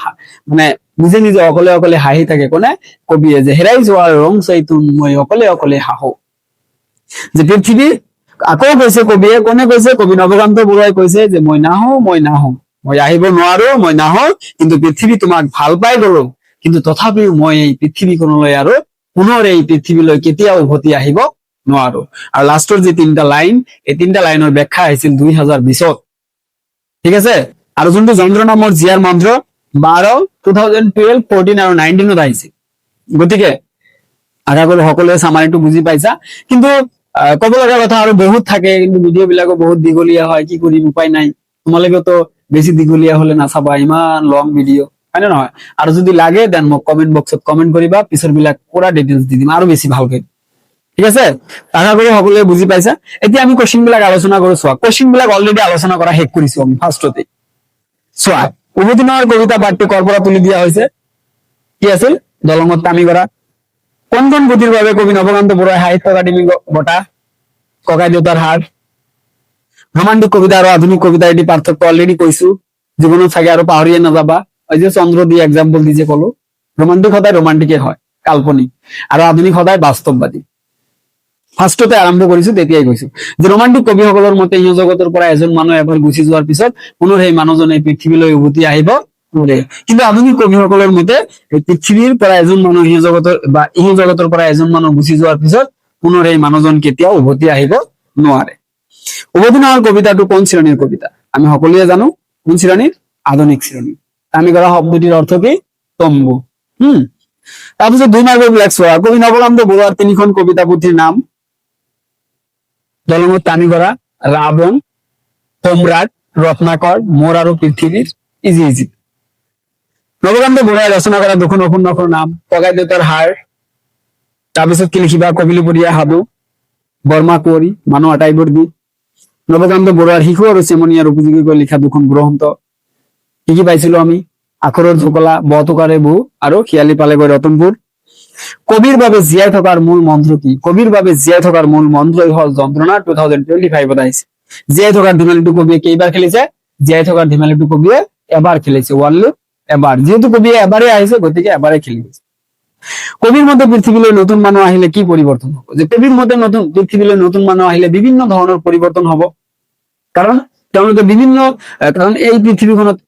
মানে নিজে নিজে অকলে অকলে হাঁহি থাকে কোনে কবিয়ে যে হেৰাই যোৱাৰ ৰং চাইতোন মই অকলে অকলে হাঁহো যে পৃথিৱী আকৌ কৈছে কবিয়ে কোনে কৈছে কবি নৱকান্ত বৰুৱাই কৈছে যে মই নাহো মই আহিব নোৱাৰো মই নাহো কিন্তু পৃথিৱী তোমাক ভাল পাই গলো কিন্তু তথাপিও মই এই পৃথিৱীখনলৈ আৰু পুনৰ এই পৃথিৱীলৈ কেতিয়াও উভতি আহিব নোৱাৰো আৰু লাষ্টৰ যি তিনিটা লাইন এই তিনিটা লাইনৰ ব্যাখ্যা আহিছিল 2020 ঠিক আছে আৰু যোনটো যন্ত্ৰণা মোৰ জিয়াৰ মন্ত্ৰ 12 2012 14 আৰু 19 আহিছিল গতিকে আশা কৰো সকলোৱে চামাৰিটো বুজি পাইছা কিন্তু ক'ব লগা কথা আৰু বহুত থাকে কিন্তু ভিডিঅ' বিলাকো বহুত দীঘলীয়া হয় কি কৰিম উপায় নাই তোমালোকেতো বেছি দীঘলীয়া হলে নাচাবা ইমান লং ভিডিঅ' হয় নে নহয় আৰু যদি লাগে দেন মোক কমেন্ট বক্সত কমেন্ট কৰিবা পিছৰ বিলাক পুৰা ডিটেইলছ দি দিম আৰু বেছি ভালকে ঠিক আছে আশা কৰো সকলোৱে বুজি পাইছা এতিয়া আমি কোশ্চেন বিলাক আলোচনা কৰো চোৱা কোশ্চেন বিলাক অলৰেডি আলোচনা কৰা শেষ কৰিছো আমি ফাৰ্ষ্টতে চোৱা উভতিনৰ কবিতা পাঠটো কৰ পৰা তুলি দিয়া হৈছে কি আছিল দলঙত কামি কৰা কোন কোন পুথিৰ বাবে কবি নৱকান্ত বৰুৱাই সাহিত্য একাডেমী বঁটা ককাই দেউতাৰ হাড় ৰোমান্টিক কবিতা আৰু আধুনিক কবিতা এটি পাৰ্থক্য অলৰেডি কৈছো জীৱনত চাগে আৰু পাহৰিয়ে নাযাবা এই যে চন্দ্ৰ দি এক্সাম্পল দি যে কলো ৰোমান্টিক সদায় ৰোমান্টিকে হয় কাল্পনিক আৰু আধুনিক সদায় বাস্তৱবাদী ফাৰ্ষ্টতে আৰম্ভ কৰিছো তেতিয়াই কৈছো যে ৰোমান্টিক কবিসকলৰ মতে ইহ জগতৰ পৰা এজন মানুহ এবাৰ গুচি যোৱাৰ পিছত পুনৰ সেই মানুহজনে পৃথিৱীলৈ উভতি আহিব নোৱাৰে কিন্তু আধুনিক কবিসকলৰ মতে এই পৃথিৱীৰ পৰা এজন মানুহ ইহ জগতৰ পৰা এজন মানুহ গুচি যোৱাৰ পিছত পুনৰ এই মানুহজন কেতিয়াও উভতি আহিব নোৱাৰে উভতি নহৰ কবিতাটো কোন শ্ৰেণীৰ কবিতা আমি সকলোৱে জানো কোন শ্ৰেণীৰ আধুনিক শ্ৰেণী আমি কৰা শব্দটিৰ অৰ্থ কি তম্বু তাৰপিছত 2 মাৰ্কৰ বিলাক চোৱা কবি নৱকান্ত বৰুৱাৰ 3খন কবিতা পুথিৰ নাম দলঙত টানি কৰা ৰাৱণ সম্ৰাট ৰত্নাকৰ মোৰ আৰু পৃথিৱীৰ ইজি ইজি নৱকান্ত বৰুৱাই ৰচনা কৰা 2খন উপন্যাসৰ নাম ককাই দেউতাৰ হাড় তাৰপিছত কি লিখিবা কবিলিপৰীয়া সাধু বৰ্মা কুঁৱৰী মানুহ আটাইবোৰ দি নৱকান্ত বৰুৱাৰ শিশু আৰু চেমনীয়াৰ উপযোগীকৈ লিখা 2খন গ্ৰন্থ কি পাইছিলো আমি আখৰৰ ঝোকলা বতুকাৰে বহু আৰু শিয়ালি পালেগৈ ৰতনপুৰ কবিৰ বাবে জীয়াই থকাৰ মূল মন্ত্ৰ কি কবিৰ বাবে জীয়াই থকাৰ মূল মন্ত্ৰই হল যন্ত্ৰণা 2025 আহিছে জীয়াই থকাৰ ধেমালিটো কবিয়ে কেইবাৰ খেলিছে জীয়াই থকাৰ ধেমালিটো কবিয়ে এবাৰ খেলিছে ওয়ানলি এবাৰ যেহেতু কবিয়ে এবাৰে আহিছে গতিকে এবাৰে খেলিছে কবির মতে পৃথিবীলৈ নতুন মানুষ আহিলে কি পরিবর্তন হবে যে কবির মতে নতুন পৃথিবীলৈ নতুন মানুষ আহিলে বিভিন্ন ধরনের পরিবর্তন হব কারণ তেওঁলোকে বিভিন্ন কারণ এই পৃথিবীখনত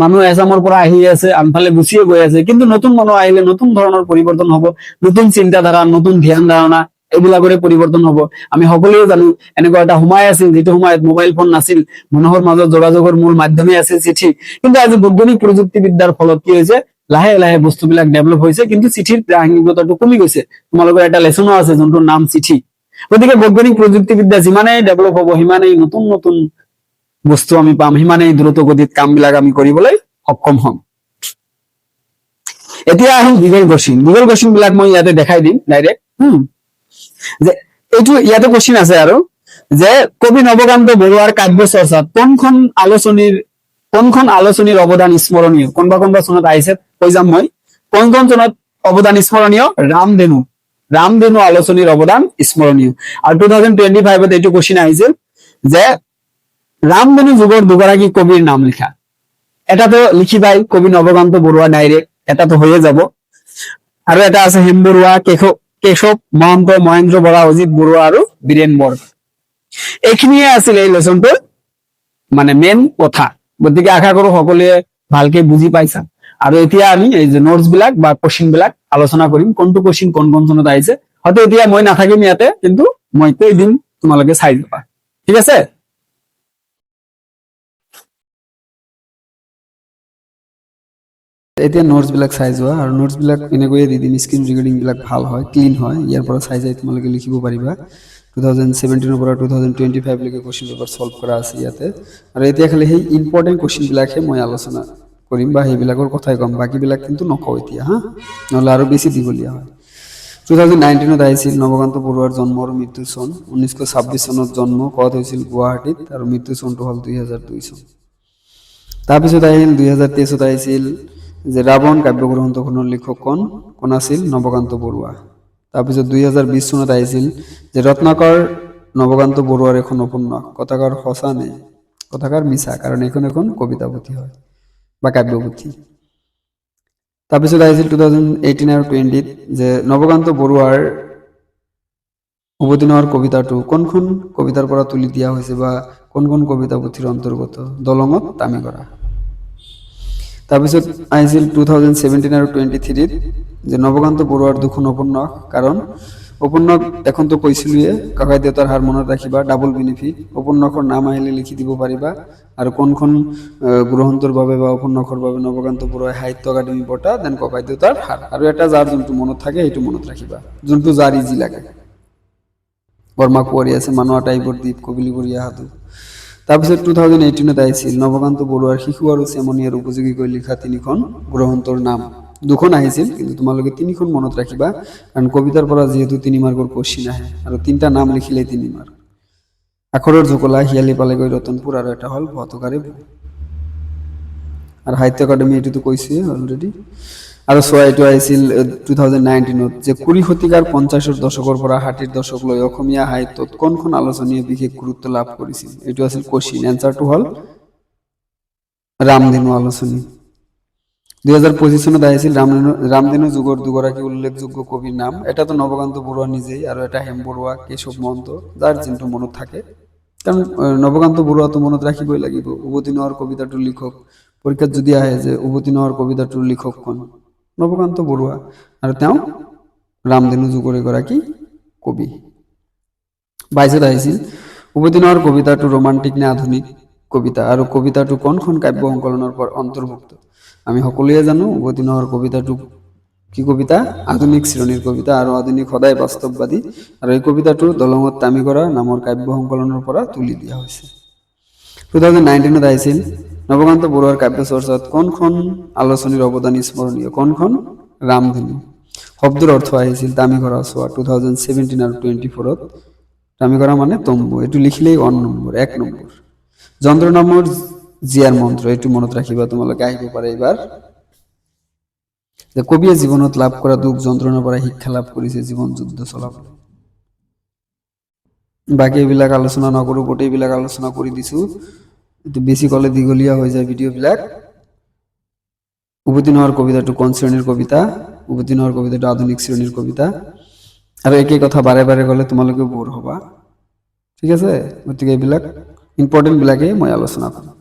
মানুহ এজামৰ পৰা আহি আছে আনফালে গুচিয়ে গৈ আছে কিন্তু নতুন মানুহ আহিলে নতুন ধৰণৰ পৰিৱৰ্তন হব নতুন চিন্তাধাৰা নতুন ধ্যান ধাৰণা এইবিলাকৰে পৰিৱৰ্তন হব আমি সকলোৱে জানো এনেকুৱা এটা সময় আছিল যিটো সময়ত মোবাইল ফোন নাছিল মানুহৰ মাজত যোগাযোগৰ মূল মাধ্যমে আছিল চিঠি কিন্তু আজি বৈজ্ঞানিক প্ৰযুক্তিবিদ্যাৰ ফলত কি হৈছে লাহে লাহে বস্তুবিলাক ডেভেলপ হৈছে কিন্তু চিঠিৰ প্ৰাসংগিকতাটো কমি গৈছে তোমালোকৰ এটা লেসনো আছে যোনটোৰ নাম চিঠি গতিকে বৈজ্ঞানিক প্ৰযুক্তিবিদ্যা যিমানেই ডেভেলপ হ'ব সিমানেই নতুন নতুন বস্তু আমি পাম সিমানেই দ্ৰুত গতিত কামবিলাক আমি কৰিবলৈ সক্ষম হ'ম এতিয়া আহিল গুগল কোশ্চিন বিলাক মই ইয়াতে দেখাই দিম ডাইৰেক্ট যে এইটো ইয়াতে কোশ্চিন আছে আৰু যে কবি নৱকান্ত বৰুৱাৰ কাব্য চৰ্চাত কোনখন আলোচনীৰ অৱদান স্মৰণীয় কোনবা চনত আহিছে কৈ যাম মই কোন চনত অৱদান স্মৰণীয় ৰামধেনু আলোচনীৰ অৱদান স্মৰণীয় আৰু 2025 এইটো কোশ্চিন আহিছিল যে ৰামধেনু যুগৰ দুগৰাকী কবিৰ নাম লিখা এটাতো লিখিবাই কবি নৱকান্ত বৰুৱা ডাইৰেক্ট এটাতো হয়ে যাব আৰু এটা আছে হেম বৰুৱা কেশৱ মহন্ত মহেন্দ্ৰ বৰা অজিত বৰুৱা আৰু বীৰেন বৰদলৈ এইখিনিয়ে আছিল এই লেসনটোৰ মানে মেইন কথা গতিকে আশা কৰো সকলোৱে ভালকে বুজি পাইছা আৰু এতিয়া আমি এই যে নোটস বিলাক বা কোশ্চিন বিলাক আলোচনা কৰিম কোনটো কোশ্চিন কোন চনত আহিছে হয়তো এতিয়া মই নাথাকিম ইয়াতে কিন্তু মই কৈ দিম তোমালোকে চাই যাবা ঠিক আছে এতিয়া নোটস বিলাক চাই যোৱা আৰু নোটস বিলাক এনেকৈয়ে দি দিম স্ক্ৰীন ৰেকৰ্ডিং বিলাক ভাল হয় ক্লিন হয় ইয়াৰ পৰা চাই যাই তোমালোকে লিখিব পাৰিবা 2017 পৰা 2025 লৈকে কোশ্চিন পেপাৰ সলভ কৰা আছে ইয়াতে আৰু এতিয়া খালি সেই ইম্পৰ্টেন্ট কোশ্চিন বিলাকহে মই আলোচনা কৰিম বা সেইবিলাকৰ কথাই ক'ম বাকিবিলাক কিন্তু নকওঁ এতিয়া হা নহলে আৰু বেছি দীঘলীয়া হয় 2019 আহিছিল নৱকান্ত বৰুৱাৰ জন্ম আৰু মৃত্যু চন 1926 চনত জন্ম ক'ত হৈছিল গুৱাহাটীত আৰু মৃত্যু চনটো হ'ল 2002 চন তাৰপিছত আহিল 2023 আহিছিল যে ৰাৱণ কাব্যগ্ৰন্থখনৰ লিখক কোন আছিল নৱকান্ত বৰুৱা তাৰপিছত 2020 চনত আহিছিল যে ৰত্নাকৰ নৱকান্ত বৰুৱাৰ এখন উপন্যাস কথাকাৰ সঁচা নে কথাকাৰ মিছা, কাৰণ এইখন এখন কবিতা পুথি হয় বা কাব্যপুথি। তাৰপিছত আহিছিল 2018 আৰু 20ত যে নৱকান্ত বৰুৱাৰ উভতি নোহোৱাৰ কবিতাটো কোনখন কবিতাৰ পৰা তুলি দিয়া হৈছে বা কোনখন কবিতা পুথিৰ অন্তৰ্গত? দলঙত তামি কৰা। তাৰপিছত আহিছিল 2017 আৰু 23ত যে নৱকান্ত বৰুৱাৰ দুখন উপন্যাস, কাৰণ উপন্যাস এখনতো কৈছিলোৱে ককাই দেউতাৰ হাৰ মনত ৰাখিবা, ডাবল বেনিফিট, উপন্যাসৰ নাম আহিলে লিখি দিব পাৰিবা, আৰু কোনখন গ্ৰন্থৰ বাবে বা উপন্যাসৰ বাবে নৱকান্ত বৰুৱাই সাহিত্য একাডেমী বঁটা, দেন ককাই দেউতাৰ হাৰ, আৰু এটা যাৰ যোনটো মনত থাকে সেইটো মনত ৰাখিবা, যোনটো যাৰ ইজি লাগে। বৰ্মা কুঁৱৰী আছে, মানুহ টাইপৰ দ্বীপ, কবিলিবৰীয়া সাধু। তাৰপিছত 2018ত আহিছিল নৱকান্ত বৰুৱাৰ শিশু আৰু চেমনীয়াৰ উপযোগীকৈ লিখা তিনিখন গ্ৰন্থৰ নাম। দুখন আহিছিল কিন্তু তোমালোকে তিনিখন মনত ৰাখিবা, কাৰণ কবিতাৰ পৰা যিহেতু 3 মাৰ্কৰ কোৱেশ্চিন আহে আৰু 3টা নাম লিখিলে 3 মাৰ্ক। আখৰৰ জোকলা, শিয়ালি পালেগৈ ৰতনপুৰ, আৰু এটা হ'ল ভতকাৰে বু। আৰু সাহিত্য একাডেমী এইটোতো কৈছোৱে অলৰেডি। আৰু চোৱা এইটো আহিছিল 2019ত যে 20 শতিকাৰ 50ৰ দশকৰ পৰা 60ৰ দশকলৈ অসমীয়া সাহিত্যত কোনখন আলোচনীয়ে বিশেষ গুৰুত্ব লাভ কৰিছিল? এইটো আছিল কোৱেশ্চিন, এনচাৰটো হ'ল ৰামধেনু আলোচনী। 2025 চনত আহিছিল ৰামধেনু যুগৰ দুগৰাকী উল্লেখযোগ্য কবিৰ নাম। এটাতো নৱকান্ত বৰুৱা নিজেই, আৰু এটা হেম বৰুৱা, কেশৱ মহন্ত, যাৰ যোনটো মনত থাকে, কাৰণ নৱকান্ত বৰুৱাটো মনত ৰাখিবই লাগিব। উভতি নোহোৱাৰ কবিতাটোৰ লিখক, পৰীক্ষাত যদি আহে যে উভতি নোহোৱাৰ কবিতাটোৰ লিখক কোন? নৱকান্ত বৰুৱা, আৰু তেওঁ ৰামধেনু যুগৰ এগৰাকী কবি। 22ত আহিছিল উভতি নোহোৱাৰ কবিতাটো ৰোমান্টিক নে আধুনিক কবিতা, আৰু কবিতাটো কোনখন কাব্য সংকলনৰ পৰা অন্তৰ্ভুক্ত? আমি সকলোৱে জানো উভতি নোহোৱাৰ কবিতাটো কি কবিতা? আধুনিক শ্ৰেণীৰ কবিতা, আৰু আধুনিক সদায় বাস্তৱবাদী, আৰু এই কবিতাটো দলঙত তামি কৰা নামৰ কাব্য সংকলনৰ পৰা তুলি দিয়া হৈছে। 2019ত আহিছিল নৱকান্ত বৰুৱাৰ কাব্য চৰ্চাত কোনখন আলোচনীৰ অৱদান স্মৰণীয়? কোনখন? ৰামধেনু। শব্দৰ অৰ্থ আহিছিল তামি কৰা। চোৱা 2017 আৰু 24ত তামি কৰা মানে তম্বু, এইটো লিখিলেই 1 নম্বৰ, 1 নম্বৰ। যন্ত্ৰ নামৰ জীয়াৰ মন্ত্ৰ, এইটো মনত ৰাখিবা, তোমালোকে আহিব পাৰে এইবাৰ। যে কবিয়ে জীৱনত লাভ কৰা দুখ যন্ত্ৰণাৰ পৰা শিক্ষা লাভ কৰিছে জীৱন যুদ্ধ চলাবলৈ। বাকী এইবিলাক আলোচনা নকৰো, গোটেইবিলাক আলোচনা কৰি দিছো, এইটো বেছি কলে দীঘলীয়া হৈ যায় ভিডিঅ'বিলাক। উভতি নোহোৱাৰ কবিতাটো কোন শ্ৰেণীৰ কবিতা? উভতি নোহোৱাৰ কবিতাটো আধুনিক শ্ৰেণীৰ কবিতা। আৰু একেই কথা বাৰে বাৰে গ'লে তোমালোকে বৰ হবা, ঠিক আছে? গতিকে এইবিলাক ইম্পৰ্টেণ্ট বিলাকেই মই আলোচনা কৰিম,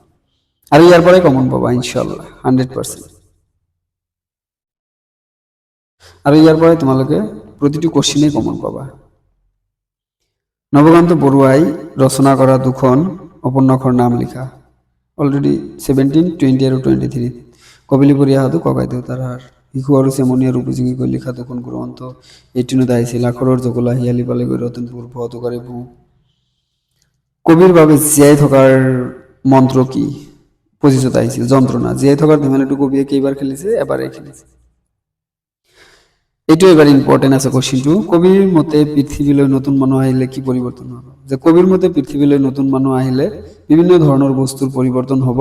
আৰু ইয়াৰ পৰাই কমন পাবা ইনশাআল্লাহ 100%। আৰু ইয়াৰ পৰাই তোমালোকে প্ৰতিটো কোশ্চিনেই কমন পাবা। নৱকান্ত বৰুৱাই ৰচনা কৰা দুখন উপন্যাসৰ নাম লিখা। অলৰেডি 17, 20 আৰু 23। কবিলিবৰীয়া সাধু, ককাই দেউতাৰ হাৰ। শিশু আৰু চেমনীয়াৰ উপযোগীকৈ লিখা দুখন গ্ৰন্থ। 18ত আহিছিল আখৰৰ জগলা, শিয়ালি পালেগৈ ৰতনপুৰ, ভতকাৰে বু। কবিৰ বাবে জীয়াই থকাৰ মন্ত্ৰ কি? 25ত আহিছিল যন্ত্ৰণা। জীয়াই থকাৰ ধেমালিটো কবিয়ে কেইবাৰ খেলিছে? এবাৰেই খেলিছে। এইটো এবাৰ ইম্পৰ্টেণ্ট আছে কোশ্চিনটো। কবিৰ মতে পৃথিৱীলৈ নতুন মানুহ আহিলে কি পৰিৱৰ্তন হ'ব? যে কবিৰ মতে পৃথিৱীলৈ নতুন মানুহ আহিলে বিভিন্ন ধৰণৰ বস্তুৰ পৰিৱৰ্তন হ'ব,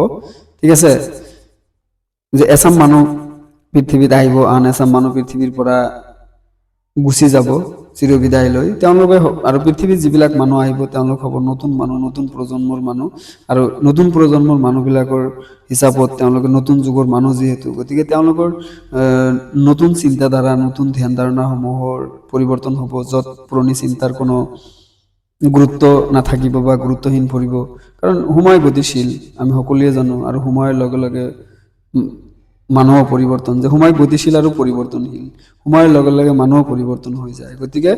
ঠিক আছে? যে এচাম মানুহ পৃথিৱীত আহিব, আন এচাম মানুহ পৃথিৱীৰ পৰা গুচি যাব চিৰবিদায় লৈ। তেওঁলোকে আৰু পৃথিৱীত যিবিলাক মানুহ আহিব তেওঁলোক হ'ব নতুন মানুহ, নতুন প্ৰজন্মৰ মানুহ, আৰু নতুন প্ৰজন্মৰ মানুহবিলাকৰ হিচাপত তেওঁলোকে নতুন যুগৰ মানুহ যিহেতু, গতিকে তেওঁলোকৰ নতুন চিন্তাধাৰা, নতুন ধ্যান ধাৰণাসমূহৰ পৰিৱৰ্তন হ'ব, য'ত পুৰণি চিন্তাৰ কোনো গুৰুত্ব নাথাকিব বা গুৰুত্বহীন পৰিব। কাৰণ সময় গতিশীল, আমি সকলোৱে জানো, আৰু সময়ৰ লগে লগে মানুহৰ পৰিৱৰ্তন, যে সময় গতিশীল আৰু পৰিৱৰ্তনশীল, সময়ৰ লগে লগে মানুহো পৰিৱৰ্তন হৈ যায়। গতিকে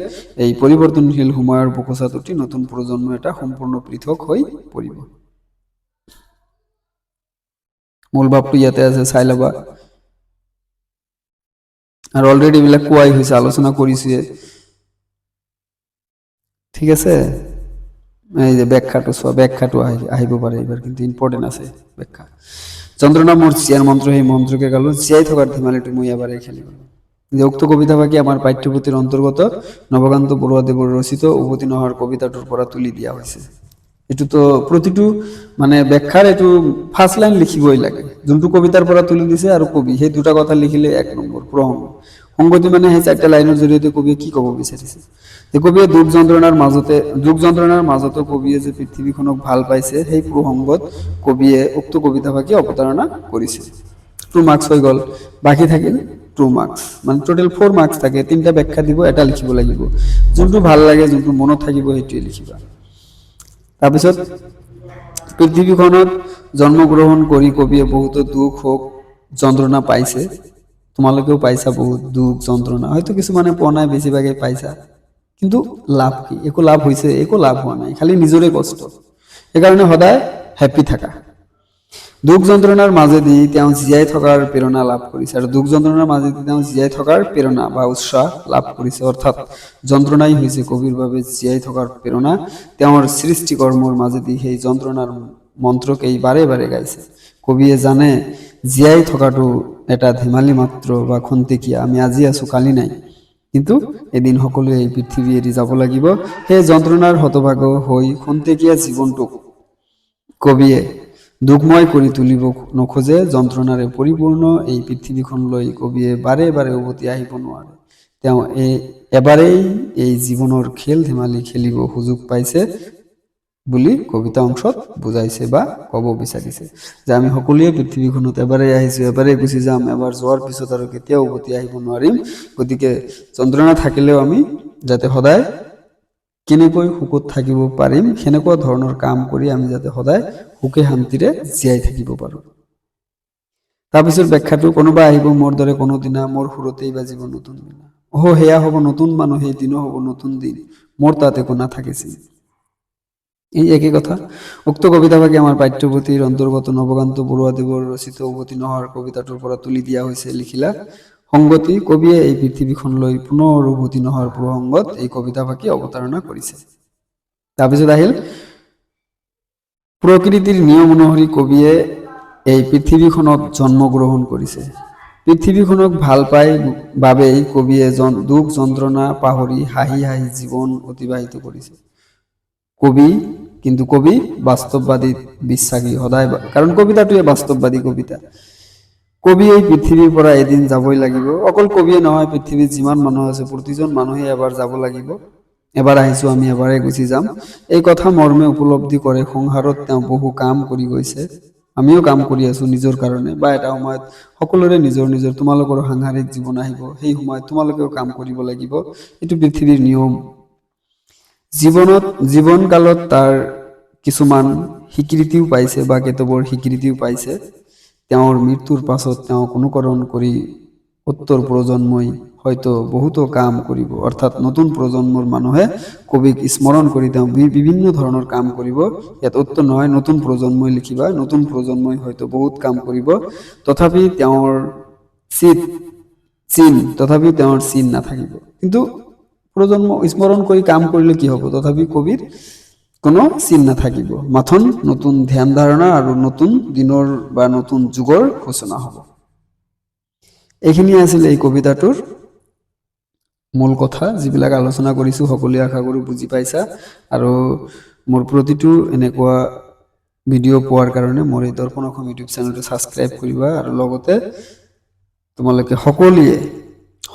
এই পৰিৱৰ্তনশীল সময়ৰ বোকোচাত উঠি নতুন প্ৰজন্ম এটা সম্পূৰ্ণ পৃথক হৈ পৰিব। মূল ভাৱটো ইয়াতে আছে, চাই ল'বা। আৰু অলৰেডি এইবিলাক কোৱাই হৈছে, আলোচনা কৰিছোৱে, ঠিক আছে? এই যে ব্যাখ্যাটো চোৱা, ব্যাখ্যাটো আহিব পাৰে এইবাৰ, কিন্তু ইম্পৰ্টেণ্ট আছে ব্যাখ্যা। যন্ত্ৰণা মোৰ জীয়াৰ মন্ত্ৰ, সেই মন্ত্ৰকে গালো, জীয়াই থকাৰ ধেমালিটো মই এবাৰেই খেলিব। যে উক্ত কবিতা ভাগি আমাৰ পাঠ্যপুথিৰ অন্তৰ্গত নৱকান্ত বৰুৱাদেৱৰ ৰচিত উভতি নোহোৱাৰ কবিতাটোৰ পৰা তুলি দিয়া হৈছে। এইটোতো প্ৰতিটো মানে ব্যাখ্যাৰ এইটো ফাৰ্ষ্ট লাইন লিখিবই লাগে, যোনটো কবিতাৰ পৰা তুলি দিছে আৰু কবি, সেই দুটা কথা লিখিলে 1 নম্বৰ প্ৰসংগ। সংগতি মানে সেই 4টা লাইনৰ জৰিয়তে কবিয়ে কি ক'ব বিচাৰিছে যে কবিয়ে দুখ যন্ত্ৰণাৰ মাজতো কবিয়ে যে পৃথিৱীখনক ভাল পাইছে সেই প্ৰসংগত কবিয়ে উক্ত কবিতাফাকি অৱতাৰণা কৰিছে। 2 মাৰ্কস হৈ গ'ল, বাকী থাকিল 2 মাৰ্কস, মানে টোটেল 4 মাৰ্কস থাকে, 3টা ব্যাখ্যা দিব, এটা লিখিব লাগিব, যোনটো ভাল লাগে যোনটো মনত থাকিব সেইটোৱে লিখিবা। তাৰপিছত পৃথিৱীখনত জন্মগ্ৰহণ কৰি কবিয়ে বহুতো দুখ হওক যন্ত্ৰণা পাইছে, তোমালোকেও পাইছা বহুত দুখ যন্ত্ৰণা, হয়তো কিছুমানে পোৱা নাই, বেছিভাগে পাইছা, কিন্তু লাভ কি? একো লাভ হৈছে? একো লাভ হোৱা নাই, খালি নিজৰে কষ্ট। সেইকাৰণে সদায় হেপ্পী থাকা। দুখ যন্ত্ৰণাৰ মাজেদি তেওঁ জীয়াই থকাৰ প্ৰেৰণা লাভ কৰিছে, আৰু দুখ যন্ত্ৰণাৰ মাজেদি তেওঁ জীয়াই থকাৰ প্ৰেৰণা বা উৎসাহ লাভ কৰিছে, অৰ্থাৎ যন্ত্ৰণাই হৈছে কবিৰ বাবে জীয়াই থকাৰ প্ৰেৰণা। তেওঁৰ সৃষ্টিকৰ্মৰ মাজেদি সেই যন্ত্ৰণাৰ মন্ত্ৰকেই বাৰে বাৰে গাইছে। কবিয়ে জানে জীয়াই থকাটো এটা ধেমালি মাত্ৰ বা খন্তেকীয়া, আমি আজি আছো কালি নাই, কিন্তু এদিন সকলোৱে এই পৃথিৱী এৰি যাব লাগিব। সেই যন্ত্ৰণাৰ হতভাগ হৈ খন্তেকীয়া জীৱনটোক কবিয়ে দুখময় কৰি তুলিব নোখোজে। যন্ত্ৰণাৰে পৰিপূৰ্ণ এই পৃথিৱীখনলৈ কবিয়ে বাৰে বাৰে উভতি আহিব নোৱাৰে। তেওঁ এবাৰেই এই জীৱনৰ খেল ধেমালি খেলিব সুযোগ পাইছে বুলি কবিতা অংশত বুজাইছে বা ক'ব বিচাৰিছে যে আমি সকলোৱে পৃথিৱীখনত এবাৰেই আহিছো, এবাৰেই গুচি যাম, এবাৰ যোৱাৰ পিছত আৰু কেতিয়াও উভতি আহিব নোৱাৰিম। গতিকে যন্ত্ৰণা থাকিলেও আমি যাতে সদায় কেনেকৈ সুখত থাকিব পাৰিম সেনেকুৱা ধৰণৰ কাম কৰি আমি যাতে সদায় সুখে শান্তিৰে জীয়াই থাকিব পাৰো। তাৰপিছত ব্যাখ্যাটো, কোনোবা আহিব মোৰ দৰে কোনোদিনা, মোৰ সুৰতেই বাজিব নতুন দিনা, সেয়া হ'ব নতুন মানুহ, সেই দিনো হ'ব নতুন দিন, মোৰ তাত একো নাথাকিছিল। এই একেই কথা। উক্ত কবিতাভাগি আমাৰ পাঠ্যপুথিৰ অন্তৰ্গত নৱকান্ত বৰুৱাদেৱৰ ৰচিত উভতি নোহোৱাৰ কবিতাটোৰ পৰা তুলি দিয়া হৈছে। লিখিলা সংগতি, কবিয়ে এই পৃথিৱীখনলৈ পুনৰ উভতি নোহোৱাৰ প্ৰসংগত এই কবিতাভাগি অৱতাৰণা কৰিছে। তাৰপিছত আহিল প্ৰকৃতিৰ নিয়ম অনুসৰি কবিয়ে এই পৃথিৱীখনত জন্মগ্ৰহণ কৰিছে। পৃথিৱীখনক ভাল পাই বাবেই কবিয়ে দুখ যন্ত্ৰণা পাহৰি হাঁহি হাঁহি জীৱন অতিবাহিত কৰিছে। কবি বাস্তৱবাদী বিশ্বাসী সদায়, কাৰণ কবিতাটোৱে বাস্তৱবাদী কবিতা। কবি এই পৃথিৱীৰ পৰা এদিন যাবই লাগিব। অকল কবিয়ে নহয়, পৃথিৱীত যিমান মানুহ আছে প্ৰতিজন মানুহে এবাৰ যাব লাগিব। এবাৰ আহিছো আমি, এবাৰে গুচি যাম। এই কথা মৰ্মে উপলব্ধি কৰে সংসাৰত তেওঁ বহু কাম কৰি গৈছে। আমিও কাম কৰি আছো নিজৰ কাৰণে, বা এটা সময়ত সকলোৰে নিজৰ নিজৰ, তোমালোকৰো সাংসাৰিক জীৱন আহিব, সেই সময়ত তোমালোকেও কাম কৰিব লাগিব। এইটো পৃথিৱীৰ নিয়ম। জীৱন কালত তাৰ কিছুমান স্বীকৃতিও পাইছে বা কেতবোৰ স্বীকৃতিও পাইছে। তেওঁৰ মৃত্যুৰ পাছত তেওঁক অনুকৰণ কৰি উত্তৰ প্ৰজন্মই হয়তো বহুতো কাম কৰিব, অৰ্থাৎ নতুন প্ৰজন্মৰ মানুহে কবিক স্মৰণ কৰি তেওঁ বিভিন্ন ধৰণৰ কাম কৰিব। ইয়াত উত্তৰ নহয়, নতুন প্ৰজন্মই লিখিবা, নতুন প্ৰজন্মই হয়তো বহুত কাম কৰিব, তথাপিও তেওঁৰ চিন নাথাকিব। কিন্তু প্ৰজন্ম স্মৰণ কৰি কাম কৰিলে কি হ'ব, তথাপি কবিৰ কোনো চিন নাথাকিব। মাথোন নতুন ধ্যান ধাৰণা আৰু নতুন দিনৰ বা নতুন যুগৰ সূচনা হ'ব। এইখিনি আছিল এই কবিতাটোৰ মূল কথা, যিবিলাক আলোচনা কৰিছো সকলোৱে আশা কৰো বুজি পাইছা। আৰু মোৰ প্ৰতিটো এনেকুৱা ভিডিঅ' পোৱাৰ কাৰণে মোৰ এই দৰ্পণ অসম ইউটিউব চেনেলটো ছাবস্ক্ৰাইব কৰিবা, আৰু লগতে তোমালোকে সকলোৱে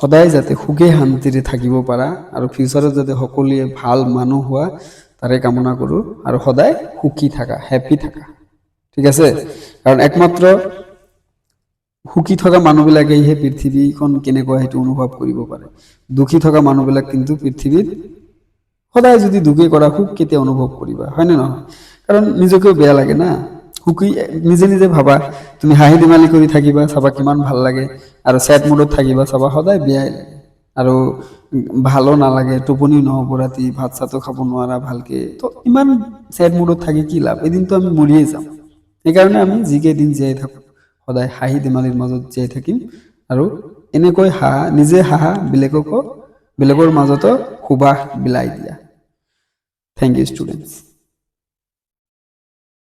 সদায় যাতে সুখে শান্তিৰে থাকিব পাৰা, আৰু ফিউচাৰত যাতে সকলোৱে ভাল মানুহ হোৱা তাৰে কামনা কৰো, আৰু সদায় সুখী থাকা, হেপ্পী থাকা। ঠিক আছে? কাৰণ একমাত্ৰ সুখী থকা মানুহবিলাকেহে পৃথিৱীখন কেনেকুৱা সেইটো অনুভৱ কৰিব পাৰে। দুখী থকা মানুহবিলাক কিন্তু পৃথিৱীত সদায় যদি দুখী কৰা, সুখ কেতিয়া অনুভৱ কৰিবা, হয় নে নহয়? কাৰণ নিজকেও বেয়া লাগে না। সুখী নিজে নিজে ভাবা, তুমি হাঁহি ধেমালি কৰি থাকিবা, চাবা কিমান ভাল লাগে, আৰু চেড মুডত থাকিবা, চাবা সদায় বেয়াই লাগে, আৰু ভালো নালাগে, টোপনি নহ'ব ৰাতি, ভাত চাতো খাব নোৱাৰা ভালকে, তো ইমান চেড মুডত থাকি কি লাভ? এদিনতো আমি মৰিয়ে যাম। সেইকাৰণে আমি যিকেইদিন জীয়াই থাকো সদায় হাঁহি ধেমালিৰ মাজত জীয়াই থাকিম, আৰু এনেকৈ নিজে হাঁহা, বেলেগৰ মাজতো সুবাস বিলাই দিয়া। Thank you students.